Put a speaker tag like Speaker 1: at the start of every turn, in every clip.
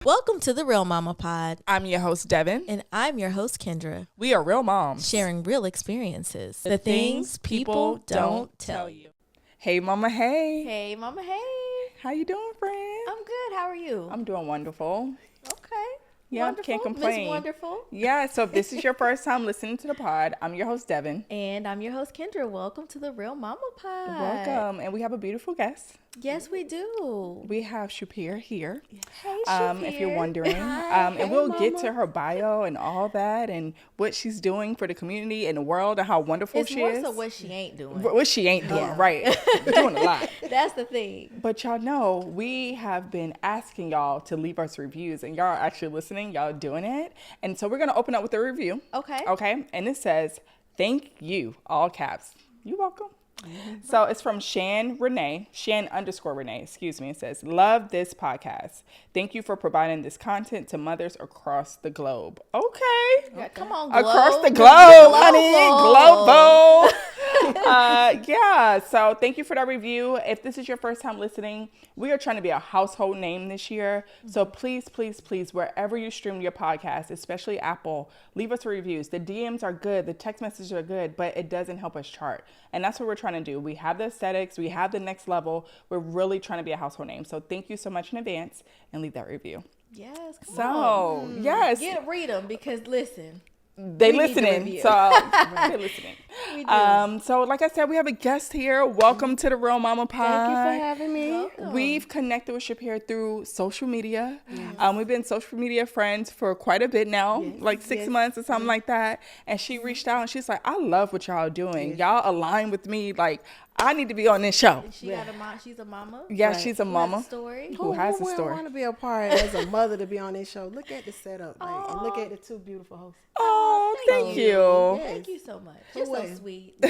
Speaker 1: Welcome to the Real Mama Pod.
Speaker 2: I'm your host, Devin.
Speaker 1: And I'm your host, Kendra.
Speaker 2: We are real moms.
Speaker 1: Sharing real experiences. The things people don't tell you.
Speaker 2: Hey, Mama, hey.
Speaker 1: Hey, Mama, hey.
Speaker 2: How you doing, friend?
Speaker 1: I'm good. How are you?
Speaker 2: I'm doing wonderful.
Speaker 1: Okay.
Speaker 2: Yeah,
Speaker 1: wonderful.
Speaker 2: can't complain.
Speaker 1: Miss Wonderful.
Speaker 2: Yeah, so if this is your first time listening to the pod, I'm your host, Devin.
Speaker 1: And I'm your host, Kendra. Welcome to the Real Mama Pod.
Speaker 2: Welcome. And we have a beautiful guest.
Speaker 1: Yes, we do.
Speaker 2: We have Shupier here.
Speaker 1: Hey, Shupier.
Speaker 2: If you're wondering.
Speaker 1: Hi.
Speaker 2: And we'll get to her bio and all that and what she's doing for the community and the world and how wonderful she is.
Speaker 1: It's more so what she ain't doing.
Speaker 2: What she ain't doing, right. We're doing a lot.
Speaker 1: That's the thing.
Speaker 2: But y'all know, we have been asking y'all to leave us reviews, and y'all are actually listening. Y'all doing it. And so we're going to open up with a review.
Speaker 1: Okay.
Speaker 2: Okay. And it says, thank you, all caps. You're welcome. Mm-hmm. So it's from Shan _ Renee, excuse me. It says, love this podcast. Thank you for providing this content to mothers across the globe. Okay.
Speaker 1: Yeah, come on, globe.
Speaker 2: Across the globe, honey. Global. Yeah. So thank you for that review. If this is your first time listening, we are trying to be a household name this year. So please, please, please, wherever you stream your podcast, especially Apple, leave us reviews. The DMs are good. The text messages are good, but it doesn't help us chart. And that's what we're trying to do. We have the aesthetics. We have the next level. We're really trying to be a household name. So thank you so much in advance and leave that review.
Speaker 1: Yes.
Speaker 2: Yes.
Speaker 1: Read them because listen.
Speaker 2: They listening, so they're listening.
Speaker 1: We do.
Speaker 2: So like I said, we have a guest here. Welcome to the Real Mama Pod.
Speaker 3: Thank you for having me.
Speaker 1: Welcome.
Speaker 2: We've connected with Shupier through social media. Yes. We've been social media friends for quite a bit now, like 6 months or something like that. And she reached out and she's like, I love what y'all doing. Y'all align with me. Like, I need to be on this show.
Speaker 1: Got a mom. She's a mama.
Speaker 2: Yeah,
Speaker 3: Right.
Speaker 2: she's a mama.
Speaker 1: Has a story.
Speaker 2: Who has a
Speaker 3: I
Speaker 2: story.
Speaker 3: want to be a part as a mother to be on this show. Look at the setup, like, and look at the two beautiful hosts.
Speaker 2: Oh, thank you.
Speaker 3: Yes.
Speaker 1: Thank you so much. You're so
Speaker 3: way.
Speaker 1: sweet.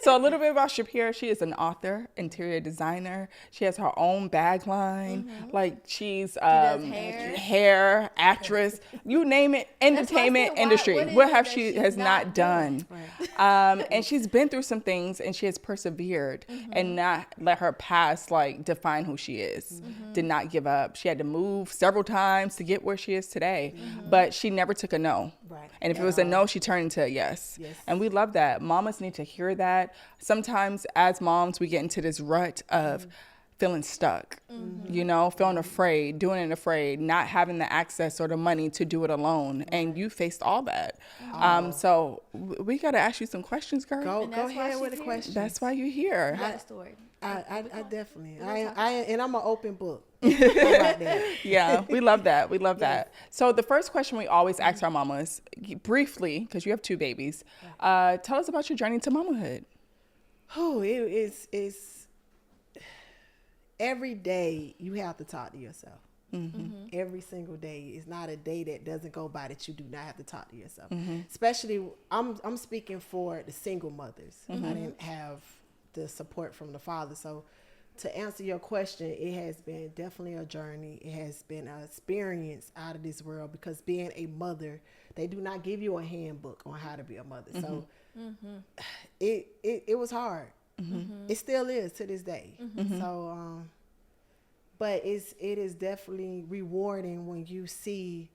Speaker 2: So a little bit about Shupier. She is an author, interior designer. She has her own bag line. Like she's
Speaker 1: does
Speaker 2: hair, actress, you name it, entertainment industry. What have she has not done?
Speaker 3: Right.
Speaker 2: And she's been through some things and she has persevered and not let her past like define who she is. Did not give up. She had to move several times to get where she is today, but she never took a no.
Speaker 3: Right.
Speaker 2: And if it was a no, she turned into a yes.
Speaker 3: Yes.
Speaker 2: And we love that. Mamas need to hear that. Sometimes as moms, we get into this rut of feeling stuck, you know, feeling afraid, doing it afraid, not having the access or the money to do it alone. And you faced all that. So we got to ask you some questions, girl.
Speaker 3: Go ahead with the question.
Speaker 2: That's why you're here.
Speaker 1: Got a story.
Speaker 3: I definitely. And I'm an open book. How about that?
Speaker 2: Yeah, we love that. We love that. So the first question we always ask our mamas, briefly, because you have 2 babies, tell us about your journey to mamahood.
Speaker 3: Oh, it's every day you have to talk to yourself. Every single day. It's not a day that doesn't go by that you do not have to talk to yourself. Especially, I'm speaking for the single mothers. I didn't have the support from the father. So to answer your question, it has been definitely a journey. It has been an experience out of this world because being a mother, they do not give you a handbook on how to be a mother. So it was hard. It still is to this day. So, but it is definitely rewarding when you see,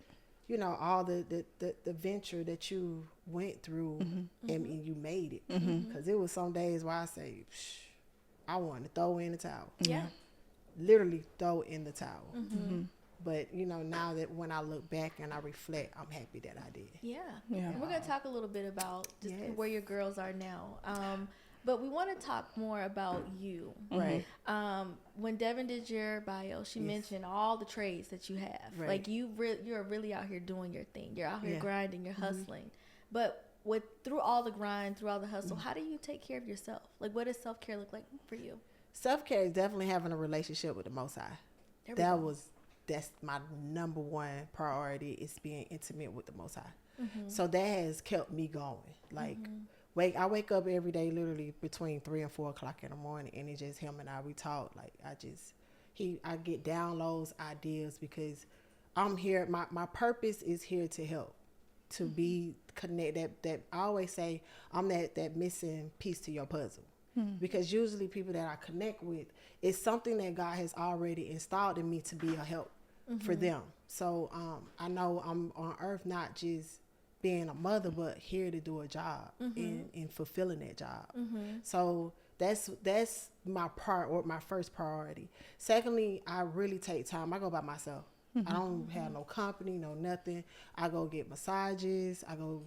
Speaker 3: you know, all the venture that you went through and you made it. Because it was some days where I say, I wanted to throw in the towel.
Speaker 1: Yeah.
Speaker 3: Literally throw in the towel. But, you know, now that when I look back and I reflect, I'm happy that I did.
Speaker 1: Yeah.
Speaker 2: Yeah.
Speaker 1: And we're going to talk a little bit about just
Speaker 3: Yes.
Speaker 1: where your girls are now. But we want to talk more about you.
Speaker 3: Right.
Speaker 1: When Devin did your bio, she mentioned all the trades that you have.
Speaker 3: Right.
Speaker 1: Like you're really out here doing your thing. You're out here grinding. You're hustling. But through all the grind, through all the hustle, how do you take care of yourself? Like, what does self-care look like for you?
Speaker 3: Self-care is definitely having a relationship with the Most High. That's my number one priority, is being intimate with the Most High. So that has kept me going. Like, I wake up every day literally between 3 and 4 o'clock in the morning, and it's just him and I. We talk. Like, I get downloads, ideas, because I'm here. My purpose is here to help, to be connected. That I always say, I'm that missing piece to your puzzle. Because usually people that I connect with, it's something that God has already installed in me to be a help for them. So I know I'm on earth not just being a mother, but here to do a job and fulfilling that job. So that's my my first priority. Secondly, I really take time. I go by myself. I don't have no company, no nothing. I go get massages. I go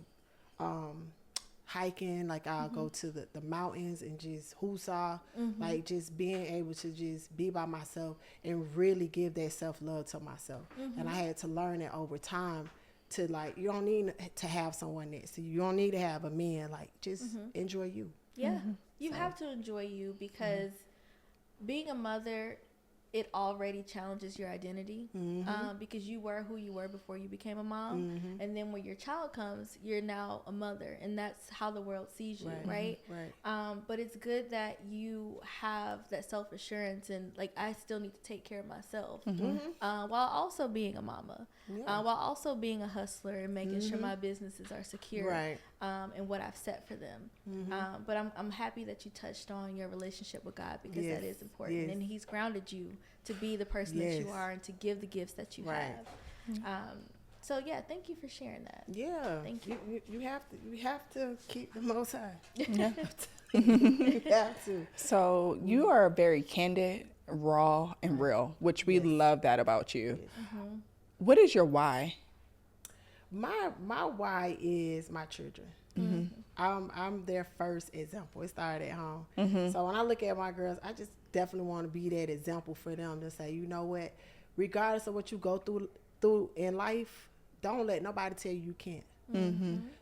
Speaker 3: hiking. Like I'll go to the mountains and just hoosah. Like just being able to just be by myself and really give that self-love to myself. And I had to learn it over time to like, you don't need to have someone next to you. You don't need to have a man. Like just enjoy you.
Speaker 1: Yeah. You have to enjoy you because being a mother, it already challenges your identity because you were who you were before you became a mom. And then when your child comes, you're now a mother, and that's how the world sees you, right? But it's good that you have that self-assurance and like, I still need to take care of myself while also being a mama, while also being a hustler and making sure my businesses are secure and what I've set for them. But I'm happy that you touched on your relationship with God because that is important. And he's grounded you to be the person that you are and to give the gifts that you have. So yeah, thank you for sharing that.
Speaker 3: Yeah,
Speaker 1: thank you.
Speaker 3: You have to keep the Most High.
Speaker 2: Yeah.
Speaker 3: You have to.
Speaker 2: So you are very candid, raw, and real, which we love that about you. What is your why?
Speaker 3: My why is my children. I'm their first example. It started at home. So when I look at my girls, I just definitely want to be that example for them to say, you know what, regardless of what you go through in life, don't let nobody tell you can't.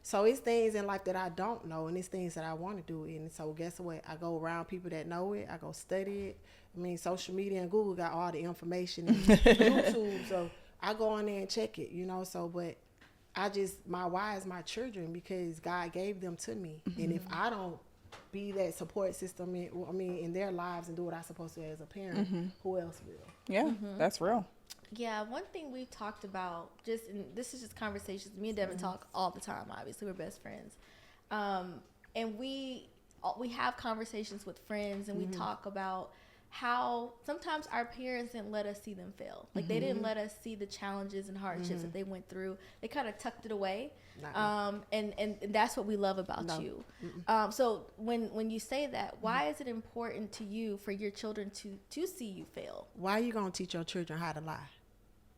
Speaker 3: So it's things in life that I don't know, and it's things that I want to do. And so guess what? I go around people that know it. I go study it. I mean, social media and Google got all the information and YouTube. So I go on there and check it, you know. So, but my why is my children because God gave them to me. And if I don't be that support system in their lives and do what I'm supposed to as a parent, who else will?
Speaker 2: Yeah, that's real.
Speaker 1: Yeah, one thing we've talked about, and this is just conversations. Me and Devin talk all the time. Obviously, we're best friends, and we have conversations with friends, and we talk about how sometimes our parents didn't let us see them fail. Like they didn't let us see the challenges and hardships that they went through. They kind of tucked it away, and that's what we love about you. So when you say that, why is it important to you for your children to see you fail?
Speaker 3: Why are you gonna teach your children how to lie?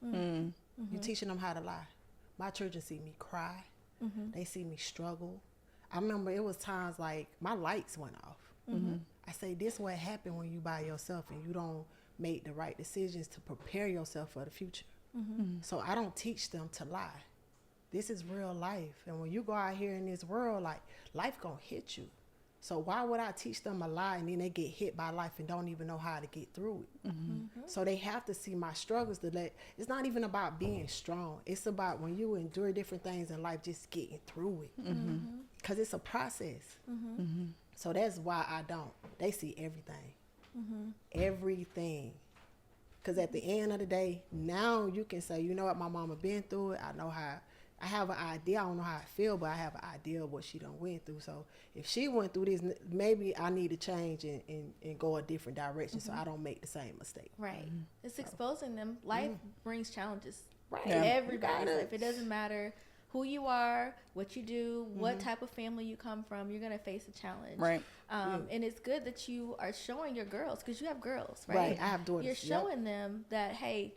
Speaker 3: You're teaching them how to lie. My children see me cry. They see me struggle. I remember it was times like my lights went off. I say this what happened when you by yourself and you don't make the right decisions to prepare yourself for the future. So I don't teach them to lie. This is real life, and when you go out here in this world, like life gonna hit you. So why would I teach them a lie and then they get hit by life and don't even know how to get through it? So they have to see my struggles it's not even about being strong. It's about when you endure different things in life, just getting through it. Because it's a process. So that's why I don't. They see everything. Everything. Because at the end of the day, now you can say, you know what, my mama been through it. I know how. I have an idea. I don't know how I feel, but I have an idea of what she done went through. So if she went through this, maybe I need to change and go a different direction so I don't make the same mistake.
Speaker 1: Right. It's exposing them. Life brings challenges.
Speaker 3: Right.
Speaker 1: To everybody's life. It doesn't matter who you are, what you do, what type of family you come from, you're going to face a challenge.
Speaker 2: Right.
Speaker 1: And it's good that you are showing your girls, because you have girls, right?
Speaker 3: Right, I have daughters.
Speaker 1: You're showing them that, hey,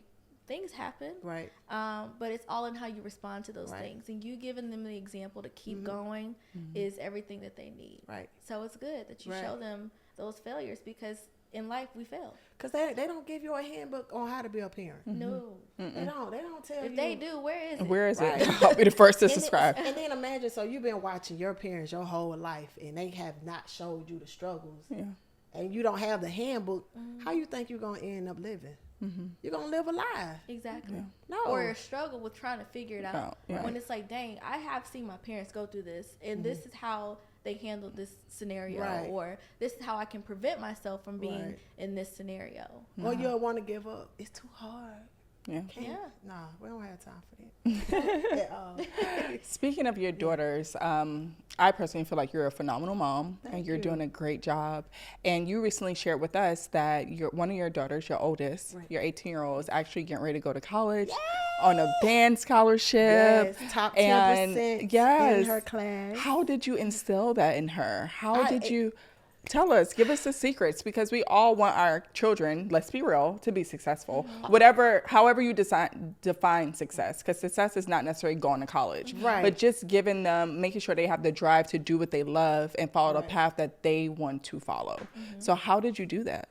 Speaker 1: things happen.
Speaker 3: Right.
Speaker 1: But it's all in how you respond to those things. And you giving them the example to keep going is everything that they need. Right. So it's good that you show them those failures, because in life we fail.
Speaker 3: Because they don't give you a handbook on how to be a parent.
Speaker 1: No.
Speaker 3: They don't tell you.
Speaker 1: If they do, where is it?
Speaker 2: Where is it? I'll be the first to subscribe.
Speaker 3: And then imagine, so you've been watching your parents your whole life and they have not showed you the struggles. Yeah. And you don't have the handbook. How you think you're going to end up living? You're going to live a lie.
Speaker 1: Exactly.
Speaker 3: Yeah. No.
Speaker 1: Or a struggle with trying to figure it out. When it's like, dang, I have seen my parents go through this, and this is how they handled this scenario, or this is how I can prevent myself from being in this scenario.
Speaker 3: Or you'll want to give up. It's too hard.
Speaker 2: Yeah.
Speaker 3: Nah, we don't have time for that at all.
Speaker 2: Speaking of your daughters, I personally feel like you're a phenomenal mom and you're doing a great job. And you recently shared with us that one of your daughters, your oldest, your 18-year-old, is actually getting ready to go to college on a band scholarship.
Speaker 3: Yes, top 10% in her class.
Speaker 2: How did you instill that in her? How did you... Tell us, give us the secrets, because we all want our children, let's be real, to be successful. However you define success, because success is not necessarily going to college, but just giving them, making sure they have the drive to do what they love and follow the path that they want to follow. So how did you do that?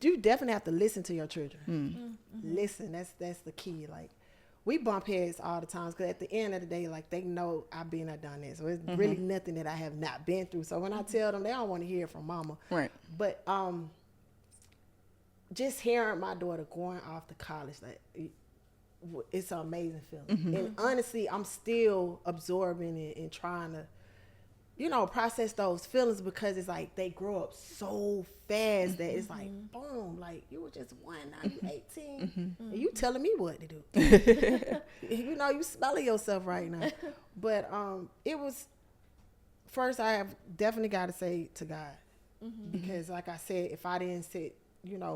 Speaker 3: You definitely have to listen to your children. Listen, that's the key. Like, we bump heads all the time because at the end of the day, like, they know I've been there, done this. So it's really nothing that I have not been through. So when I tell them, they don't want to hear it from mama.
Speaker 2: Right.
Speaker 3: But just hearing my daughter going off to college, like, it's an amazing feeling. And honestly, I'm still absorbing it and trying to, process those feelings, because it's like they grow up so fast that it's like, boom, like, you were just 1, now you 18, and you telling me what to do. You smelling yourself right now. But it was, first I have definitely got to say to God, because like I said, if I didn't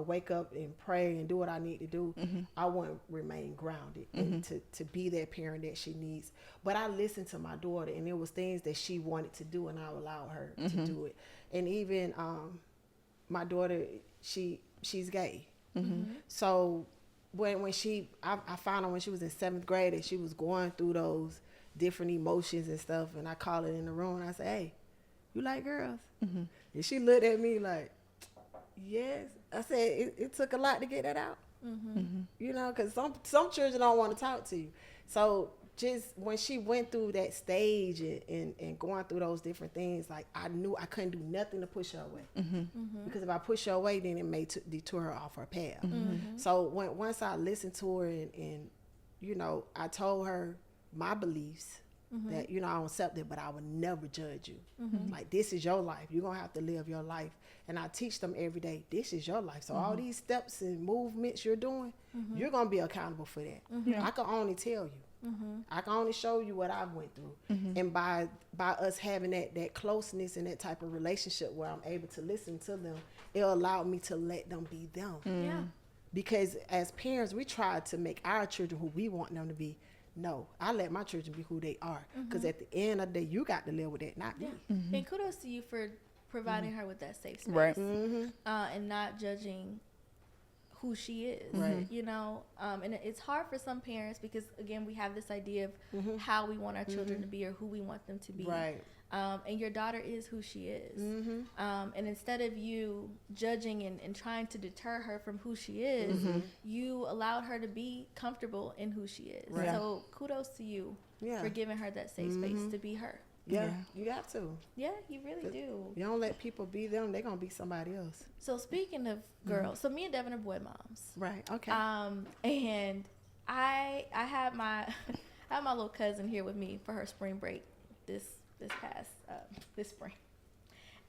Speaker 3: wake up and pray and do what I need to do, I wouldn't remain grounded and to be that parent that she needs. But I listened to my daughter, and it was things that she wanted to do, and I allowed her to do it. And even my daughter, she's gay. So when I found out when she was in 7th grade that she was going through those different emotions and stuff, and I called her in the room and I said, "Hey, you like girls?" And she looked at me like, "Yes." I said, it took a lot to get that out. Because some children don't want to talk to you. So just when she went through that stage and going through those different things, like, I knew I couldn't do nothing to push her away. Because if I push her away, then it may detour her off her path. So once I listened to her and I told her my beliefs, that, I don't accept it, but I would never judge you. Like, this is your life. You're going to have to live your life. And I teach them every day, this is your life. So all these steps and movements you're doing, you're going to be accountable for that. I can only tell you. I can only show you what I went through. And by us having that closeness and that type of relationship where I'm able to listen to them, it allowed me to let them be them.
Speaker 1: Yeah.
Speaker 3: Because as parents, we try to make our children who we want them to be. No, I let my children be who they are. Because at the end of the day, you got to live with that, not me.
Speaker 1: And kudos to you for providing her with that safe space.
Speaker 2: Right.
Speaker 1: And not judging who she is.
Speaker 3: Right.
Speaker 1: And it's hard for some parents because, again, we have this idea of how we want our children to be or who we want them to be.
Speaker 3: Right.
Speaker 1: And your daughter is who she is. And instead of you judging and trying to deter her from who she is, you allowed her to be comfortable in who she is.
Speaker 3: Right.
Speaker 1: So kudos to you for giving her that safe space to be her.
Speaker 3: Yeah, you got to.
Speaker 1: Yeah, you really do.
Speaker 3: You don't let people be them, they're going to be somebody else.
Speaker 1: So speaking of girls, so me and Devin are boy moms.
Speaker 3: Right, okay.
Speaker 1: And I had my I had my little cousin here with me for her spring break this spring.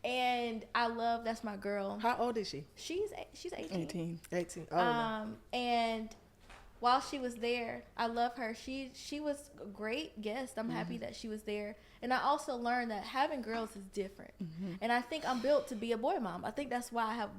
Speaker 1: And that's my girl.
Speaker 3: How old is she?
Speaker 1: She's 18.
Speaker 3: 18. Oh, no.
Speaker 1: And while she was there, I love her. She was a great guest. I'm happy that she was there. And I also learned that having girls is different. And I think I'm built to be a boy mom. I think that's why I have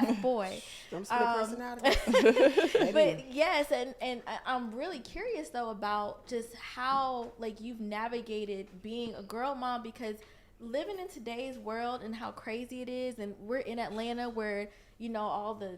Speaker 1: a boy.
Speaker 3: Some split personality.
Speaker 1: But yes, and I'm really curious though about just how you've navigated being a girl mom, because living in today's world and how crazy it is, and we're in Atlanta where all the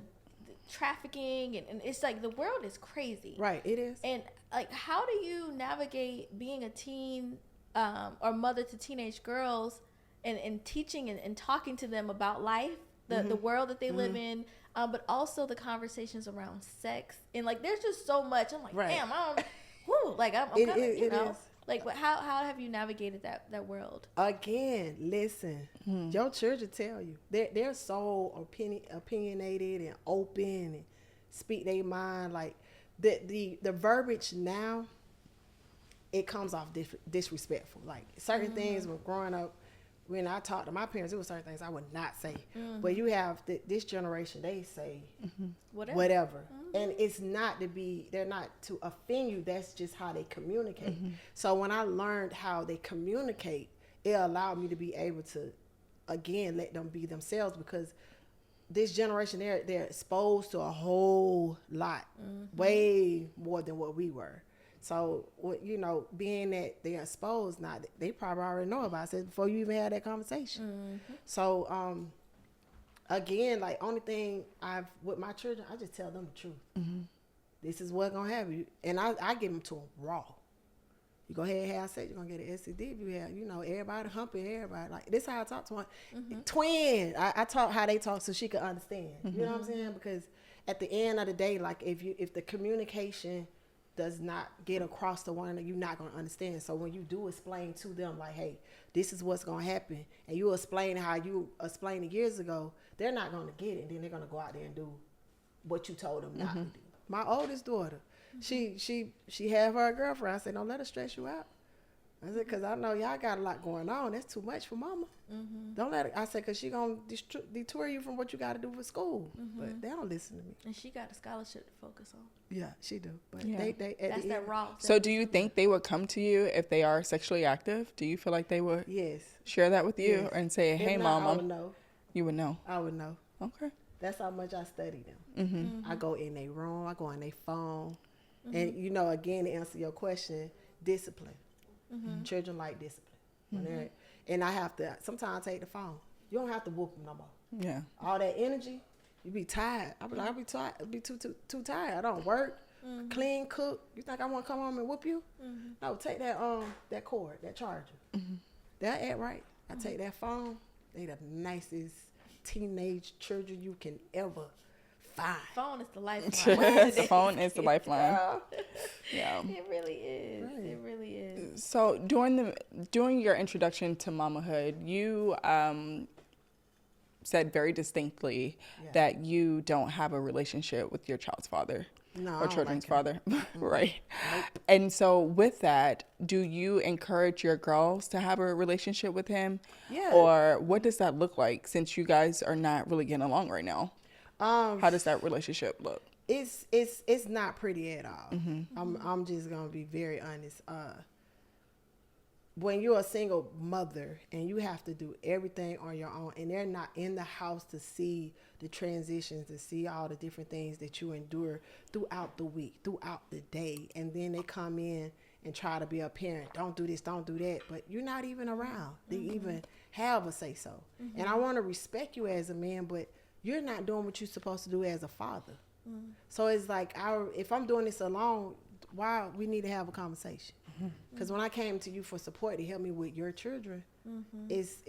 Speaker 1: trafficking and it's like the world is crazy.
Speaker 3: Right, it is.
Speaker 1: And how do you navigate being a teen or mother to teenage girls and teaching and talking to them about life, the world that they live in, but also the conversations around sex, and there's just so much. I'm like, damn, I'm kind of, but how have you navigated that world?
Speaker 3: Again, listen, your children tell you they're so opinionated and open and speak their mind. Like the verbiage now, it comes off disrespectful. Like certain things when growing up, when I talked to my parents, it was certain things I would not say. But you have this generation, they say whatever. And it's not to be, they're not to offend you. That's just how they communicate. So when I learned how they communicate, it allowed me to be able to, again, let them be themselves, because this generation, they're exposed to a whole lot, way more than what we were. So, you know, being that they're exposed now, they probably already know about it before you even had that conversation. So, again, like, only thing with my children, I just tell them the truth. This is what's gonna happen, and I give them to them raw. You go ahead and have sex, you're gonna get an STD. If you have, you know, everybody humping everybody. Like, this is how I talk to one twin. I talk how they talk so she can understand. You know what I'm saying? Because at the end of the day, like, if the communication does not get across to one another, you're not gonna understand. So when you do explain to them, like, hey, this is what's gonna happen, and you explain how you explained it years ago, they're not gonna get it. Then they're gonna go out there and do what you told them not to do. My oldest daughter, she have her girlfriend. I said, don't let her stress you out. I said, because I know y'all got a lot going on. That's too much for mama. Don't let her. I said, because she going to detour you from what you got to do for school. But they don't listen to me.
Speaker 1: And she got a scholarship to focus on.
Speaker 3: Yeah, she do. But
Speaker 2: Yeah.
Speaker 3: they
Speaker 1: That's that raw.
Speaker 2: So do you think they would come to you if they are sexually active? Do you feel like they would
Speaker 3: Yes.
Speaker 2: share that with you
Speaker 3: Yes.
Speaker 2: and say, hey,
Speaker 3: If not, I
Speaker 2: mom,
Speaker 3: would know.
Speaker 2: you would know?
Speaker 3: I would know.
Speaker 2: Okay.
Speaker 3: That's how much I study them. I go in their room. I go in their phone. And, you know, again, to answer your question, discipline. Children like discipline. And I have to sometimes take the phone. You don't have to whoop them no more.
Speaker 2: Yeah.
Speaker 3: All that energy, you be tired. I be tired. I be too tired. I don't work, clean, cook. You think I want to come home and whoop you? No, take that cord, that charger. That ain't right. I take that phone. They the nicest teenage children you can ever find.
Speaker 1: Phone is the lifeline.
Speaker 2: The phone is the lifeline. Yeah.
Speaker 1: It really is.
Speaker 3: Right.
Speaker 1: It really is.
Speaker 2: So during your introduction to mamahood, you said very distinctly that you don't have a relationship with your child's father or children's father, right?
Speaker 3: Nope.
Speaker 2: And so with that, do you encourage your girls to have a relationship with him?
Speaker 3: Yeah.
Speaker 2: Or what does that look like, since you guys are not really getting along right now? How does that relationship look?
Speaker 3: It's not pretty at all. I'm just gonna be very honest. When you're a single mother and you have to do everything on your own, and they're not in the house to see the transitions, to see all the different things that you endure throughout the week, throughout the day, and then they come in and try to be a parent. Don't do this, don't do that, but you're not even around. They even have a say so. And I want to respect you as a man, but you're not doing what you're supposed to do as a father. So it's like, if I'm doing this alone, why we need to have a conversation? Because when I came to you for support to help me with your children, is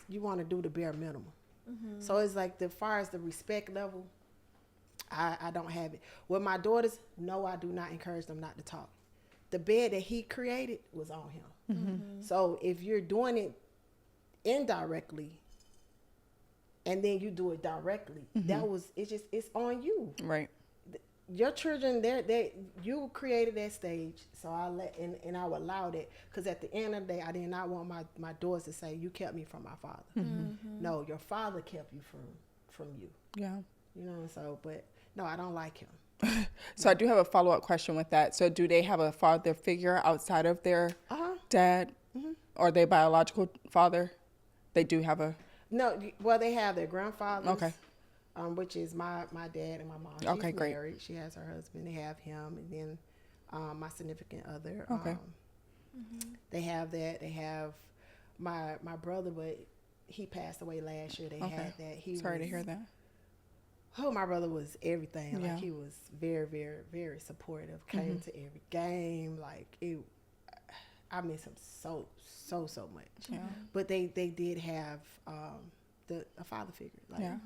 Speaker 3: you want to do the bare minimum. So it's like, as far as the respect level, I don't have it. With my daughters, no, I do not encourage them not to talk. The bed that he created was on him. So if you're doing it indirectly, and then you do it directly, it's on you.
Speaker 2: Right.
Speaker 3: Your children, you created that stage, so I would allow that, because at the end of the day, I did not want my daughters to say, you kept me from my father. No, your father kept you from you.
Speaker 2: Yeah.
Speaker 3: You know, so, but no, I don't like him.
Speaker 2: So I do have a follow-up question with that. So do they have a father figure outside of their dad or their biological father? They do have a...
Speaker 3: No, well, they have their grandfathers.
Speaker 2: Okay.
Speaker 3: Which is my dad and my mom. She's
Speaker 2: Okay, great.
Speaker 3: married. She has her husband. They have him, and then my significant other.
Speaker 2: Okay.
Speaker 3: They have that. They have my brother, but he passed away last year. They had that.
Speaker 2: Sorry to hear that.
Speaker 3: Oh, my brother was everything.
Speaker 2: Yeah.
Speaker 3: Like, he was very, very, very supportive. Came to every game. Like, I miss him so much.
Speaker 2: Yeah.
Speaker 3: But they did have a father figure. Like,
Speaker 2: Yeah.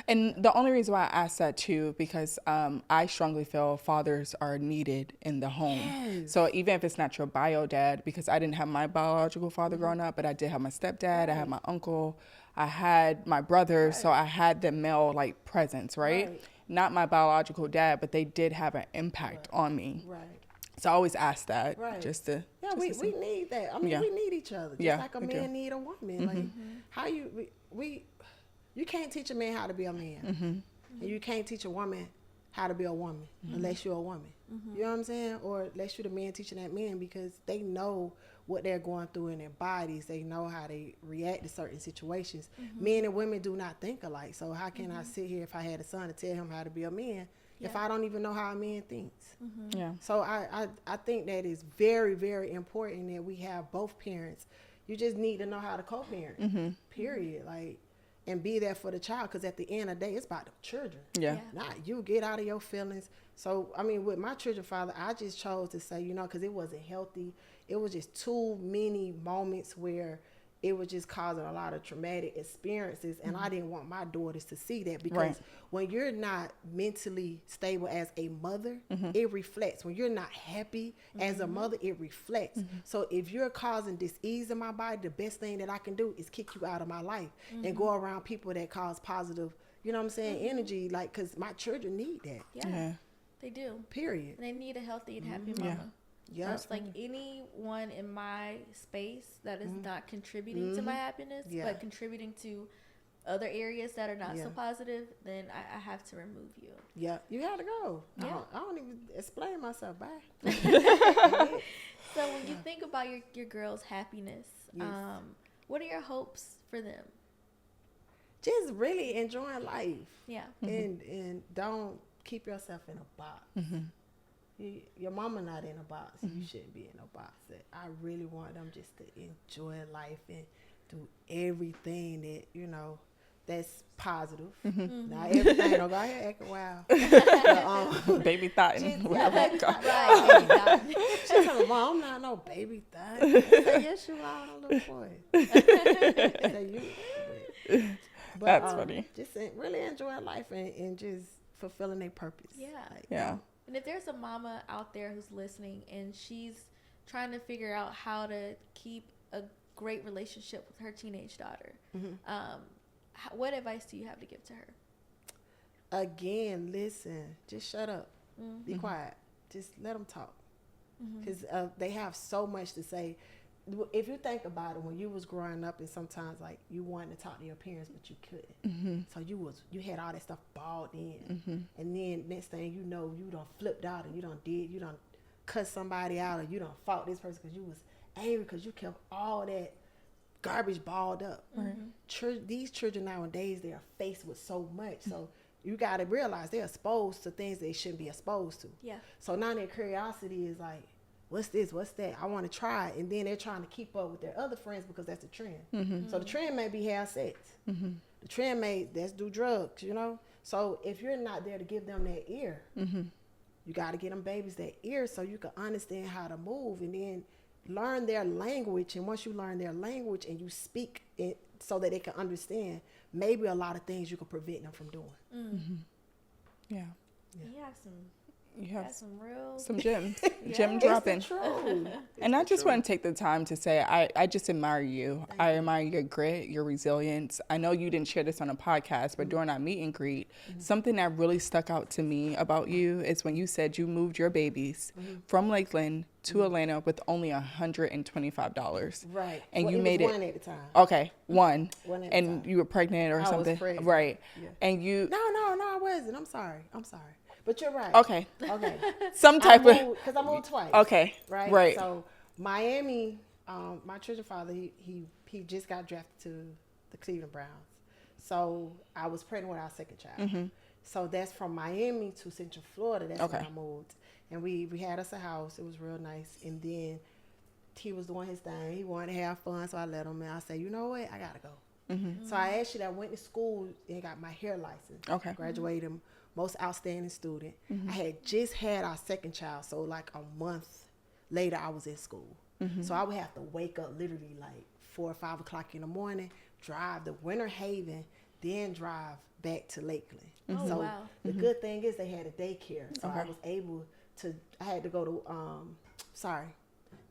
Speaker 2: And the only reason why I asked that too, because I strongly feel fathers are needed in the home.
Speaker 3: Yes.
Speaker 2: So even if it's not your bio dad, because I didn't have my biological father growing up, but I did have my stepdad, I had my uncle, I had my brother, so I had the male like presence, right? Not my biological dad, but they did have an impact on me.
Speaker 3: Right.
Speaker 2: So I always ask that just to...
Speaker 3: Yeah,
Speaker 2: just
Speaker 3: we
Speaker 2: to see.
Speaker 3: need that. I mean, we need each other. Just like a
Speaker 2: we
Speaker 3: man
Speaker 2: do.
Speaker 3: need a woman. Like, how you can't teach a man how to be a man. And you can't teach a woman how to be a woman unless you're a woman. You know what I'm saying? Or unless you're the man teaching that man, because they know what they're going through in their bodies. They know how they react to certain situations. Men and women do not think alike. So how can I sit here if I had a son to tell him how to be a man if I don't even know how a man thinks?
Speaker 2: Yeah.
Speaker 3: So I think that is very, very important that we have both parents. You just need to know how to co-parent, period. Like, and be there for the child, because at the end of the day, it's about the children.
Speaker 2: Yeah.
Speaker 3: Not you. Get out of your feelings. So, I mean, with my children father, I just chose to say, you know, because it wasn't healthy. It was just too many moments where it was just causing a lot of traumatic experiences, and I didn't want my daughters to see that, because when you're not mentally stable as a mother, it reflects. When you're not happy as a mother, it reflects. So if you're causing dis-ease in my body, the best thing that I can do is kick you out of my life and go around people that cause positive, you know what I'm saying, energy, like, because my children need that.
Speaker 1: Yeah, they do.
Speaker 3: Period.
Speaker 1: They need a healthy and happy mama.
Speaker 3: Yeah.
Speaker 1: So it's like anyone in my space that is not contributing to my happiness, but contributing to other areas that are not so positive, then I have to remove you.
Speaker 3: Yeah, you gotta go.
Speaker 1: Yeah.
Speaker 3: I don't even explain myself. Bye.
Speaker 1: So when you think about your girls' happiness, what are your hopes for them?
Speaker 3: Just really enjoying life.
Speaker 1: Yeah.
Speaker 3: And don't keep yourself in a box. Your mama not in a box. You shouldn't be in a box. I really want them just to enjoy life and do everything that, you know, that's positive. Not everything. Don't go ahead acting wild. But,
Speaker 2: baby thought.
Speaker 3: Right,
Speaker 1: baby thought.
Speaker 3: She told me, Mom, I'm not no baby thought. I said, yes, you are, little boy. I said, but,
Speaker 2: that's funny.
Speaker 3: Just really enjoying life and just fulfilling their purpose.
Speaker 1: Yeah.
Speaker 3: Like,
Speaker 2: Yeah.
Speaker 1: And if there's a mama out there who's listening and she's trying to figure out how to keep a great relationship with her teenage daughter, what advice do you have to give to her?
Speaker 3: Again, listen. Just shut up. Be quiet. Just let them talk. Because they have so much to say. If you think about it, when you was growing up, and sometimes like you wanted to talk to your parents, but you couldn't. So you had all that stuff balled in, and then next thing you know, you done flipped out, and you done cut somebody out, or you done fought this person because you was angry because you kept all that garbage balled up. These children nowadays, they are faced with so much, so you got to realize they're exposed to things they shouldn't be exposed to. Yeah. So now their curiosity is like, what's this? What's that? I want to try it. And then they're trying to keep up with their other friends because that's the trend. So the trend may be have sex. The trend may, let's do drugs, you know? So if you're not there to give them that ear, you got to get them babies that ear so you can understand how to move and then learn their language. And once you learn their language and you speak it so that they can understand, maybe a lot of things you can prevent them from doing.
Speaker 2: Yeah.
Speaker 1: You have
Speaker 2: some gems. Gem dropping. And I just want to take the time to say I just admire you. I admire your grit, your resilience. I know you didn't share this on a podcast, but during our meet and greet, something that really stuck out to me about you is when you said you moved your babies from Lakeland to Atlanta with only $125.
Speaker 3: Right.
Speaker 2: And
Speaker 3: well,
Speaker 2: you made it
Speaker 3: one at a time.
Speaker 2: Okay, one
Speaker 3: at a
Speaker 2: and
Speaker 3: time.
Speaker 2: You were pregnant or
Speaker 3: I
Speaker 2: something.
Speaker 3: was pregnant.
Speaker 2: Right.
Speaker 3: Yeah.
Speaker 2: And you
Speaker 3: No, I wasn't. I'm sorry. But you're right.
Speaker 2: Okay. Some
Speaker 3: I
Speaker 2: type of
Speaker 3: because I moved twice.
Speaker 2: Okay.
Speaker 3: Right. So Miami, my children's father, he just got drafted to the Cleveland Browns. So I was pregnant with our second child. So that's from Miami to Central Florida. That's when I moved. And we had us a house. It was real nice. And then he was doing his thing. He wanted to have fun, so I let him. And I said, you know what? I got to go. So I actually went to school and got my hair license.
Speaker 2: Okay.
Speaker 3: Graduated most outstanding student. I had just had our second child. So like a month later, I was in school. So I would have to wake up literally like 4 or 5 o'clock in the morning, drive to Winter Haven, then drive back to Lakeland. So
Speaker 1: wow.
Speaker 3: The good thing is they had a daycare. So I was able to, I had to go to,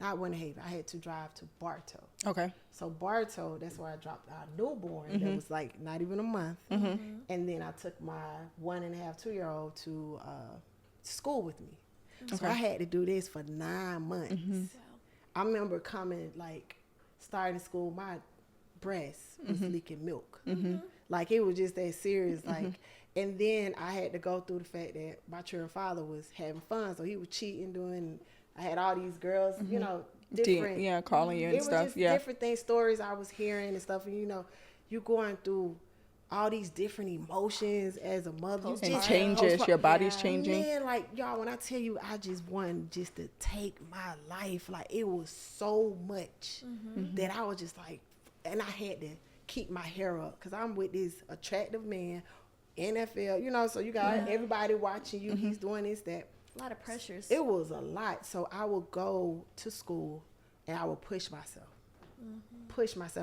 Speaker 3: not Winter Haven. I had to drive to Bartow.
Speaker 2: Okay.
Speaker 3: So Bartow, that's where I dropped our newborn. That was like not even a month. And then I took my 1.5, 2-year-old to school with me. So I had to do this for 9 months. I remember coming, like, starting school, my breast was leaking milk. Like, it was just that serious. Like, and then I had to go through the fact that my children's father was having fun. So he was cheating, I had all these girls, you know, different.
Speaker 2: Calling you and
Speaker 3: it
Speaker 2: stuff.
Speaker 3: was just different things, stories I was hearing and stuff. And, you know, you're going through all these different emotions as a mother.
Speaker 2: And changes, your body's changing.
Speaker 3: Man, like, y'all, when I tell you, I just wanted just to take my life. Like, it was so much that I was just like, and I had to keep my hair up because I'm with this attractive man, NFL, you know, so you got everybody watching you. He's doing this, that.
Speaker 1: A lot of pressures.
Speaker 3: It was a lot. So I would go to school and I would push myself.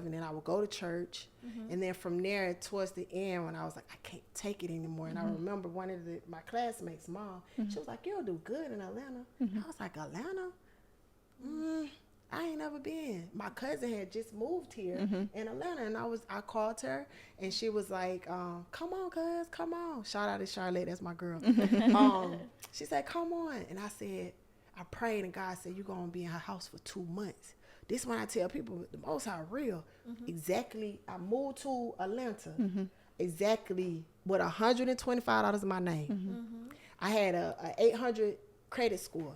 Speaker 3: And then I would go to church. And then from there, towards the end, when I was like, I can't take it anymore. And I remember one of my classmates, Mom, she was like, you'll do good in Atlanta. I was like, Atlanta? I ain't never been. My cousin had just moved here in Atlanta, and I called her, and she was like, come on, cuz, come on. Shout out to Charlotte, that's my girl. She said, come on. And I said, I prayed, and God said, you're going to be in her house for 2 months. This one I tell people, the Most High real. Exactly, I moved to Atlanta, exactly with $125 in my name. I had a 800 credit score.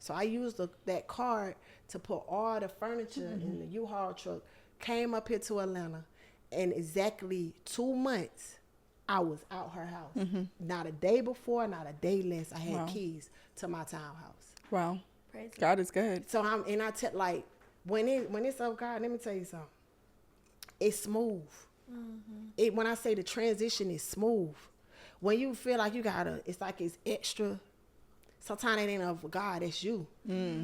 Speaker 3: So I used that card to put all the furniture in the U-Haul truck, came up here to Atlanta, and exactly 2 months, I was out her house. Not a day before, not a day less. I had keys to my townhouse.
Speaker 2: Wow.
Speaker 1: Praise
Speaker 2: God is good.
Speaker 3: So when it's of God, let me tell you something. It's smooth. When I say the transition is smooth, when you feel like it's like it's extra. Sometimes it ain't of God, it's you.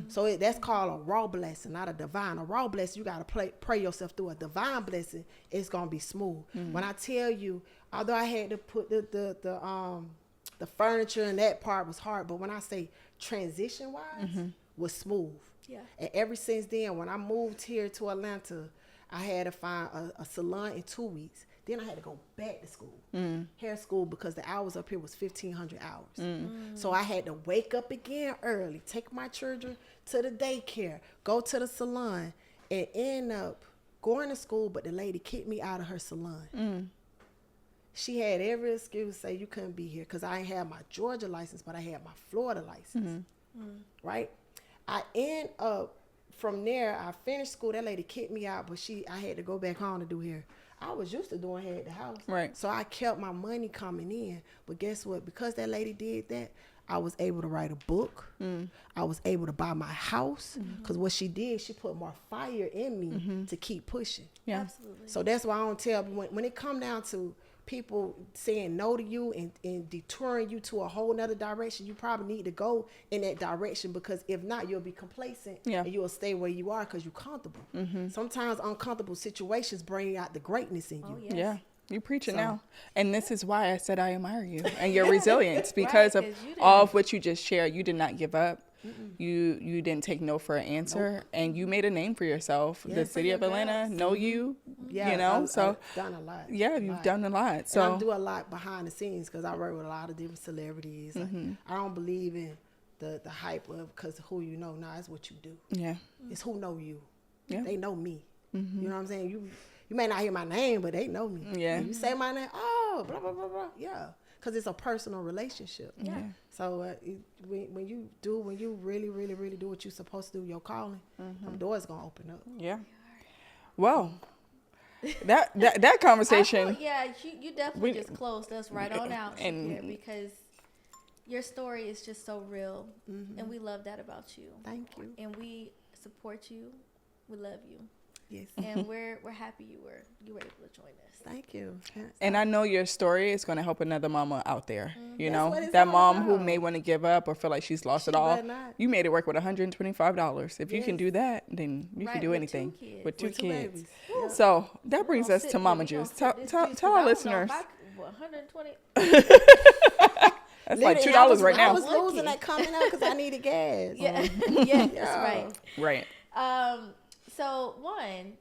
Speaker 3: So that's called a raw blessing, not a divine. A raw blessing, you got to pray yourself through. A divine blessing, it's going to be smooth. When I tell you, although I had to put the furniture and that part was hard, but when I say transition-wise, was smooth.
Speaker 1: Yeah.
Speaker 3: And ever since then, when I moved here to Atlanta, I had to find a salon in 2 weeks. Then I had to go back to school, hair school, because the hours up here was 1,500 hours. So I had to wake up again early, take my children to the daycare, go to the salon, and end up going to school, but the lady kicked me out of her salon. She had every excuse to say you couldn't be here because I didn't have my Georgia license, but I had my Florida license, right? I end up, from there, I finished school. That lady kicked me out, but I had to go back home to do hair. I was used to doing hair at the house.
Speaker 2: Right.
Speaker 3: So I kept my money coming in. But guess what? Because that lady did that, I was able to write a book. I was able to buy my house. Because what she did, she put more fire in me to keep pushing.
Speaker 2: Yeah.
Speaker 1: Absolutely.
Speaker 3: So that's why I don't tell, when it come down to people saying no to you and detouring you to a whole nother direction, you probably need to go in that direction, because if not, you'll be complacent and you'll stay where you are because you're comfortable. Sometimes uncomfortable situations bring out the greatness in you.
Speaker 1: Oh, yes.
Speaker 2: Yeah. You preaching now. And this is why I said I admire you and your resilience, because of all of what you just shared. You did not give up. You didn't take no for an answer, and you made a name for yourself. The city of Atlanta know you, you know.
Speaker 3: I've done a lot.
Speaker 2: Yeah, you've done a lot. So
Speaker 3: and I do a lot behind the scenes because I work with a lot of different celebrities. Like, I don't believe in the hype of because who you know. Nah, it's what you do.
Speaker 2: Yeah,
Speaker 3: it's who know you.
Speaker 2: Yeah,
Speaker 3: they know me. You know what I'm saying? You may not hear my name, but they know me.
Speaker 2: Yeah,
Speaker 3: when you say my name, oh, blah blah blah blah. Yeah. Because it's a personal relationship.
Speaker 1: Yeah.
Speaker 3: So when you really, really, really do what you're supposed to do, your calling, the door's going to open up.
Speaker 2: Yeah. Well, that conversation.
Speaker 1: You definitely just closed us right on out, Shupier, because your story is just so real, and we love that about you.
Speaker 3: Thank you.
Speaker 1: And we support you. We love you.
Speaker 3: Yes.
Speaker 1: And we're happy you were able to join us.
Speaker 3: Thank you.
Speaker 2: And I know your story is going to help another mama out there. You
Speaker 3: That's
Speaker 2: know, that mom
Speaker 3: about.
Speaker 2: Who may want to give up or feel like she's lost it all. You made it work with $125. If you can do that, then you can do anything with two kids.
Speaker 3: Yeah.
Speaker 2: So that brings us to Mama Juice. Tell our listeners.
Speaker 1: 120.
Speaker 2: That's like $2 right now.
Speaker 3: I was losing that coming up because I needed gas.
Speaker 1: Yeah, that's right.
Speaker 2: Right.
Speaker 1: So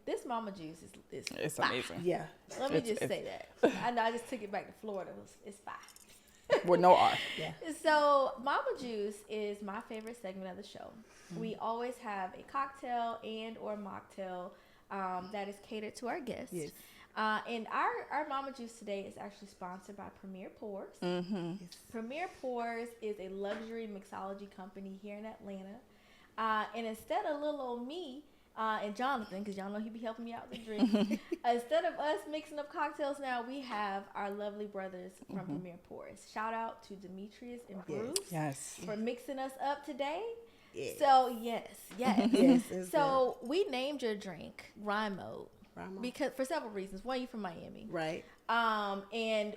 Speaker 1: this Mama Juice is
Speaker 2: it's amazing.
Speaker 3: Yeah.
Speaker 1: Let me just say that. I know I just took it back to Florida. It's fine.
Speaker 2: With no R.
Speaker 3: Yeah.
Speaker 1: So Mama Juice is my favorite segment of the show. We always have a cocktail and or mocktail that is catered to our guests.
Speaker 3: Yes.
Speaker 1: And our Mama Juice today is actually sponsored by Premier Pours.
Speaker 2: Mm-hmm.
Speaker 1: Premier Pours is a luxury mixology company here in Atlanta. And instead of little old me and Jonathan, because y'all know he be helping me out with the drinks, instead of us mixing up cocktails now, we have our lovely brothers from Premier Pours. Shout out to Demetrius and Bruce for mixing us up today. Yes. So, yes. So, we named your drink Rhyme Mode. Because for several reasons. One, you from Miami,
Speaker 3: right?
Speaker 1: And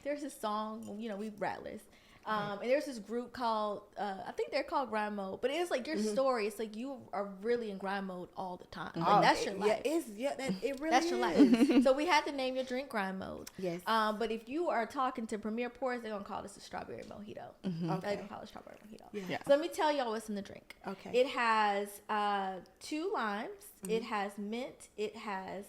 Speaker 1: there's this song, we rattlers, and there's this group called I think they're called Grind Mode, but it's like your story. It's like you are really in grind mode all the time. Like that's your life.
Speaker 3: It really
Speaker 1: that's
Speaker 3: is.
Speaker 1: your life. So we had to name your drink Grind Mode.
Speaker 3: Yes.
Speaker 1: But if you are talking to Premier Pours, they're gonna call this a strawberry mojito.
Speaker 3: Okay.
Speaker 1: They're gonna call it strawberry mojito.
Speaker 3: Yeah.
Speaker 1: So let me tell y'all what's in the drink.
Speaker 3: Okay.
Speaker 1: It has 2 limes. It has mint. It has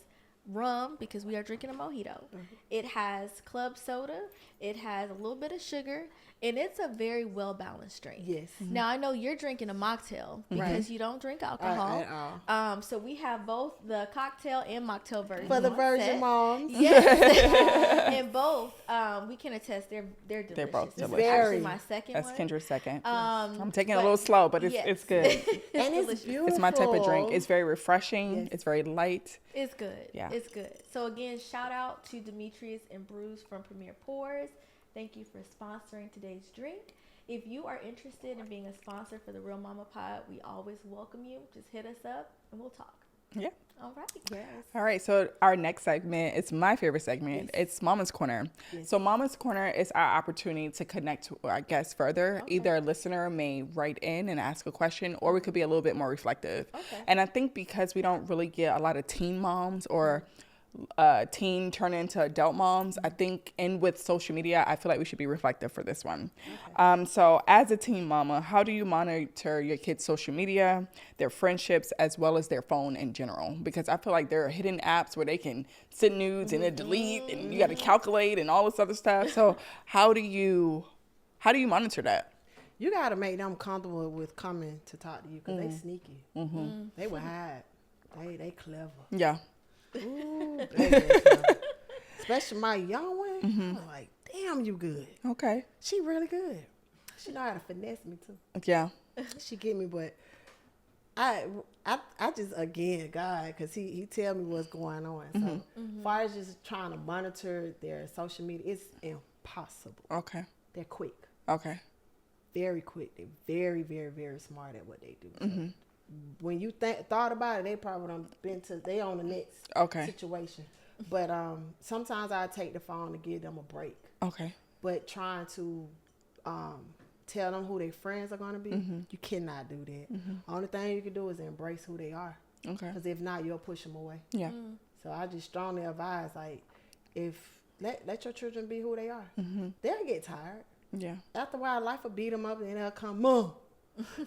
Speaker 1: rum, because we are drinking a mojito. It has club soda. It has a little bit of sugar, and it's a very well balanced drink.
Speaker 3: Yes.
Speaker 1: Now I know you're drinking a mocktail because you don't drink alcohol.
Speaker 3: At all.
Speaker 1: So we have both the cocktail and mocktail version
Speaker 3: for the virgin moms.
Speaker 1: Yes. And both we can attest they're delicious.
Speaker 2: They're both
Speaker 1: This is
Speaker 2: delicious.
Speaker 1: actually my second
Speaker 2: That's
Speaker 1: one.
Speaker 2: Kendra's second. I'm taking it
Speaker 1: but
Speaker 2: a little slow, but it's good.
Speaker 3: And it's beautiful.
Speaker 2: It's my type of drink. It's very refreshing. It's very light.
Speaker 1: It's good.
Speaker 2: Yeah.
Speaker 1: It's good. So again, shout out to Demetrius and Bruce from Premier Pours. Thank you for sponsoring today's drink. If you are interested in being a sponsor for the Real Mama Pod, we always welcome you. Just hit us up and we'll talk.
Speaker 2: Yeah.
Speaker 1: All right.
Speaker 3: Yes.
Speaker 2: All right. So our next segment, it's my favorite segment.
Speaker 3: Yes.
Speaker 2: It's Mama's Corner.
Speaker 3: Yes.
Speaker 2: So Mama's Corner is our opportunity to connect to our guests further.
Speaker 1: Okay.
Speaker 2: Either a listener may write in and ask a question, or we could be a little bit more reflective.
Speaker 1: Okay.
Speaker 2: And I think because we don't really get a lot of teen moms or teen turn into adult moms, I think, and with social media, I feel like we should be reflective for this one. Okay. So as a teen mama, how do you monitor your kids' social media, their friendships, as well as their phone in general? Because I feel like there are hidden apps where they can send nudes and then delete, and you got to calculate and all this other stuff. So how do you monitor that?
Speaker 3: You got to make them comfortable with coming to talk to you, because they sneaky. They will hide. They clever.
Speaker 2: Yeah.
Speaker 3: Ooh, clever. Especially my young one. I'm like, damn, you good.
Speaker 2: Okay.
Speaker 3: She really good. She know how to finesse me too.
Speaker 2: Yeah.
Speaker 3: She get me, but I just, again, God, because he tell me what's going on. So as far as just trying to monitor their social media, it's impossible.
Speaker 2: Okay.
Speaker 3: They're quick.
Speaker 2: Okay.
Speaker 3: Very quick. They're very, very, very smart at what they do. So when you thought about it, they probably done they on the next situation. But sometimes I take the phone to give them a break.
Speaker 2: Okay.
Speaker 3: But trying to tell them who their friends are going to be, you cannot do that. Only thing you can do is embrace who they are.
Speaker 2: Okay.
Speaker 3: Because if not, you'll push them away.
Speaker 2: Yeah.
Speaker 3: So I just strongly advise, like, if let your children be who they are. They'll get tired.
Speaker 2: Yeah.
Speaker 3: After a while, life will beat them up, and they'll come, Mom,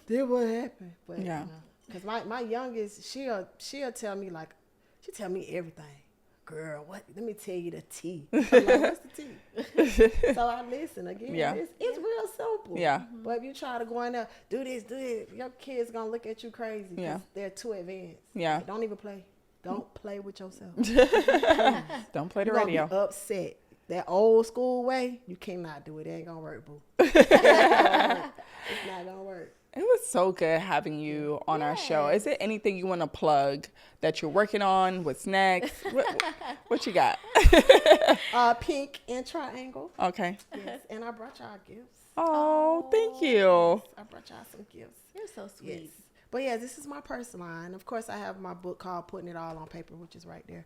Speaker 3: this what happened. But
Speaker 2: yeah.
Speaker 3: Because my youngest, she'll tell me, like, she tell me everything. Girl, what? Let me tell you the tea. I'm like, what's the tea? So I listen again.
Speaker 2: Yeah.
Speaker 3: It's real simple.
Speaker 2: Yeah.
Speaker 3: But if you try to go in there, do this, your kids gonna look at you crazy.
Speaker 2: Yeah.
Speaker 3: They're too advanced.
Speaker 2: Yeah.
Speaker 3: Like, don't even play. Don't play with yourself.
Speaker 2: Don't play the
Speaker 3: You're
Speaker 2: radio.
Speaker 3: Be upset. That old school way, you cannot do it. It ain't gonna work, boo. It's not gonna work.
Speaker 2: It was so good having you on our show. Is there anything you want to plug that you're working on? What's next? What you got?
Speaker 3: Pink and triangle.
Speaker 2: Okay.
Speaker 3: Yes, and I brought y'all gifts.
Speaker 2: Oh, thank you.
Speaker 3: I brought y'all some gifts.
Speaker 1: You're so sweet.
Speaker 3: Yes. But yeah, this is my purse line. Of course, I have my book called Putting It All on Paper, which is right there.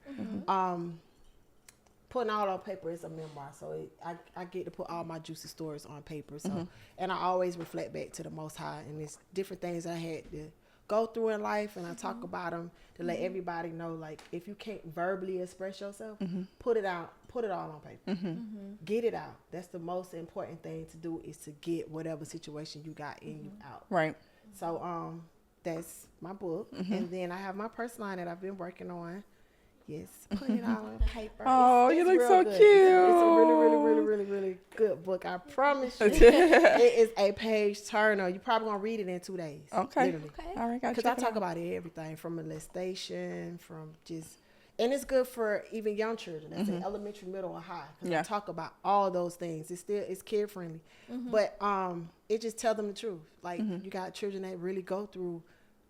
Speaker 3: Putting All on Paper is a memoir, so I get to put all my juicy stories on paper. So, and I always reflect back to the Most High, and it's different things I had to go through in life, and I talk about them to let everybody know, like, if you can't verbally express yourself, put it out, put it all on paper, get it out. That's the most important thing to do, is to get whatever situation you got in you out.
Speaker 2: Right.
Speaker 3: So, that's my book, and then I have my purse line that I've been working on. Yes, put it all on paper.
Speaker 2: Oh,
Speaker 3: it's
Speaker 2: you look
Speaker 3: real
Speaker 2: so
Speaker 3: good.
Speaker 2: cute.
Speaker 3: It's a really, really, really, really, really good book. I promise you. It is a page turner. You probably gonna read it in 2 days.
Speaker 2: Okay.
Speaker 3: Literally.
Speaker 1: Okay.
Speaker 2: All right,
Speaker 3: Because I talk about everything from molestation, from just And it's good for even young children. That's in elementary, middle, or high. Because I talk about all those things. It's kid friendly. But it just tell them the truth. Like you got children that really go through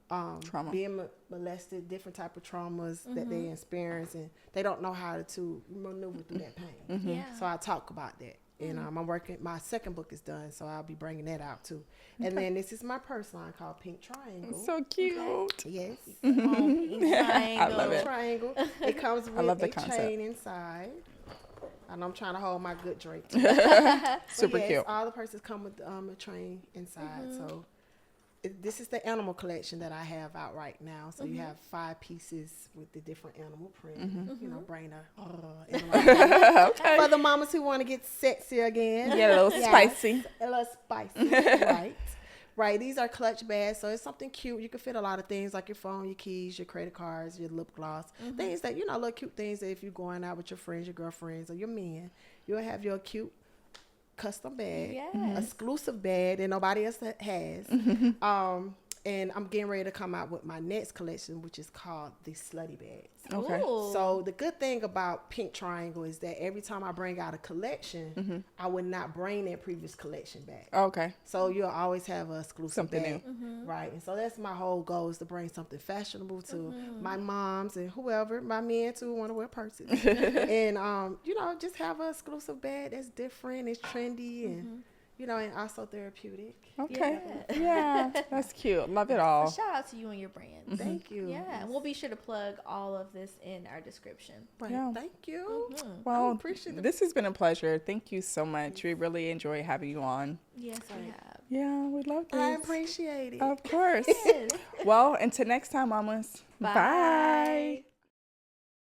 Speaker 3: trauma, being molested, different type of traumas that they experience, and they don't know how to maneuver through that pain.
Speaker 1: Yeah.
Speaker 3: So I talk about that. And I'm working, my second book is done, so I'll be bringing that out too. And then this is my purse line called Pink Triangle.
Speaker 2: So cute.
Speaker 3: Yes.
Speaker 1: Pink triangle.
Speaker 2: I love it.
Speaker 3: Triangle. It comes with
Speaker 2: love the
Speaker 3: a
Speaker 2: concept.
Speaker 3: chain inside. And I'm trying to hold my good drink.
Speaker 2: Super cute.
Speaker 3: All the purses come with a train inside. So this is the animal collection that I have out right now. So you have 5 pieces with the different animal print. You know, bring
Speaker 2: Okay.
Speaker 3: for the mamas who want to get sexy again.
Speaker 2: Yeah, a little spicy.
Speaker 3: A little spicy. Right. Right. These are clutch bags. So it's something cute. You can fit a lot of things like your phone, your keys, your credit cards, your lip gloss. Things that, little cute things that if you're going out with your friends, your girlfriends, or your men, you'll have your cute custom bag, exclusive bag that nobody else has. And I'm getting ready to come out with my next collection, which is called the Slutty Bags.
Speaker 2: Okay.
Speaker 1: Ooh.
Speaker 3: So the good thing about Pink Triangle is that every time I bring out a collection, I would not bring that previous collection back.
Speaker 2: Okay.
Speaker 3: So you'll always have a exclusive
Speaker 2: Something
Speaker 3: bag.
Speaker 2: new.
Speaker 3: Right. And so that's my whole goal, is to bring something fashionable to my moms and whoever, my men too, want to wear purses. And, just have an exclusive bag that's different, it's trendy, and, and also therapeutic.
Speaker 2: Okay. Yeah, that's cute. Love it all.
Speaker 1: So shout out to you and your brand.
Speaker 3: Thank you.
Speaker 1: Yeah, and we'll be sure to plug all of this in our description.
Speaker 3: Right.
Speaker 2: Yeah.
Speaker 3: Thank you. I
Speaker 2: Well,
Speaker 3: appreciate it.
Speaker 2: this has been a pleasure. Thank you so much. We really enjoy having you on.
Speaker 1: Yes, we have.
Speaker 2: Yeah, we love this.
Speaker 3: I appreciate it.
Speaker 2: Of course.
Speaker 1: Yes.
Speaker 2: Well, until next time, mamas.
Speaker 1: Bye.
Speaker 2: Bye.